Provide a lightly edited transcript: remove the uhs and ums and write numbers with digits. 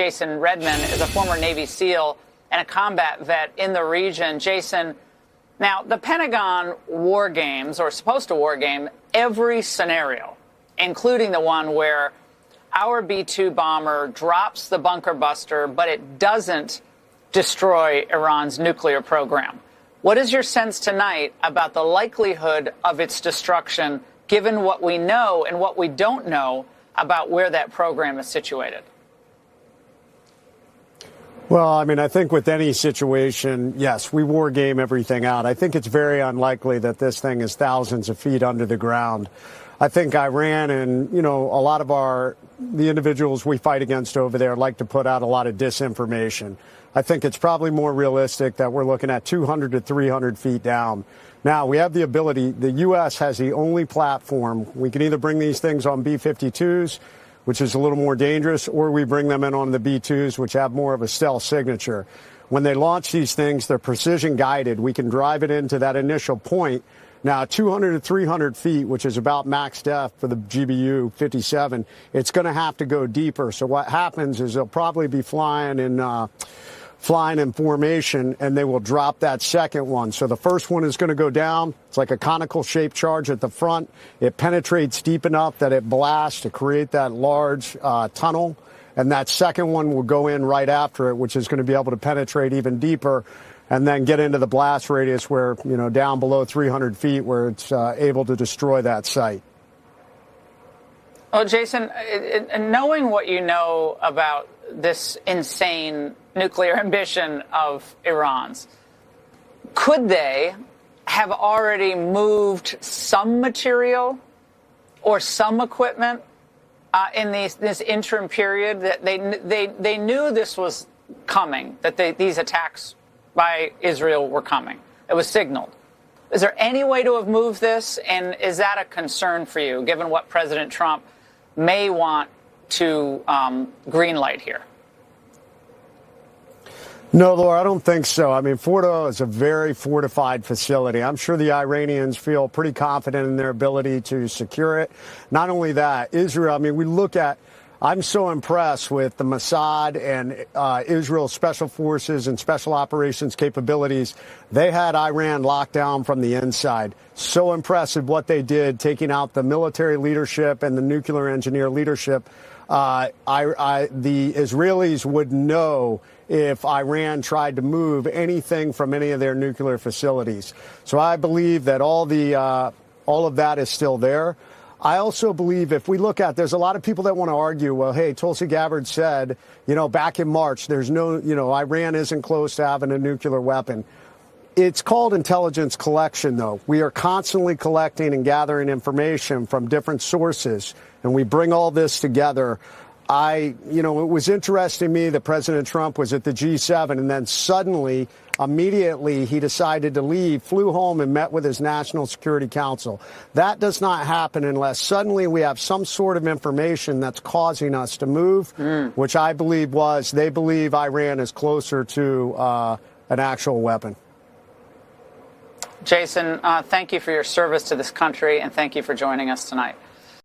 Jason Redman is a former Navy SEAL and a combat vet in the region. Jason, now the Pentagon war games, or supposed to war game, every scenario, including the one where our B-2 bomber drops the bunker buster, but it doesn't destroy Iran's nuclear program. What is your sense tonight about the likelihood of its destruction, given what we know and what we don't know about where that program is situated? Well, I mean, I think with any situation, yes, we war game everything out. I think it's very unlikely that this thing is thousands of feet under the ground. I think Iran and, a lot of the individuals we fight against over there like to put out a lot of disinformation. I think it's probably more realistic that we're looking at 200 to 300 feet down. Now, we have the ability, the U.S. has the only platform. We can either bring these things on B-52s, which is a little more dangerous, or we bring them in on the B-2s, which have more of a stealth signature. When they launch these things, they're precision guided. We can drive it into that initial point. Now, 200 to 300 feet, which is about max depth for the GBU-57, it's going to have to go deeper. So what happens is they'll probably be flying in formation, and they will drop that second one. So the first one is going to go down. It's like a conical shaped charge at the front. It penetrates deep enough that it blasts to create that large tunnel. And that second one will go in right after it, which is going to be able to penetrate even deeper and then get into the blast radius where, down below 300 feet where it's able to destroy that site. Well, Jason, knowing what you know about this insane nuclear ambition of Iran's, could they have already moved some material or some equipment in this interim period? That they knew this was coming, that these attacks by Israel were coming. It was signaled. Is there any way to have moved this? And is that a concern for you, given what President Trump may want to greenlight here? No, Laura, I don't think so. I mean, Fordo is a very fortified facility. I'm sure the Iranians feel pretty confident in their ability to secure it. Not only that, Israel, I mean, I'm so impressed with the Mossad and Israel's special forces and special operations capabilities. They had Iran locked down from the inside. So impressive what they did, taking out the military leadership and the nuclear engineer leadership. The Israelis would know if Iran tried to move anything from any of their nuclear facilities. So I believe that all of that is still there. I also believe if we look at, there's a lot of people that want to argue, well, hey, Tulsi Gabbard said, back in March, there's no, Iran isn't close to having a nuclear weapon. It's called intelligence collection, though. We are constantly collecting and gathering information from different sources, and we bring all this together. It was interesting to me that President Trump was at the G7, and then suddenly, immediately, he decided to leave, flew home, and met with his National Security Council. That does not happen unless suddenly we have some sort of information that's causing us to move, which I believe they believe Iran is closer to an actual weapon. Jason, thank you for your service to this country, and thank you for joining us tonight.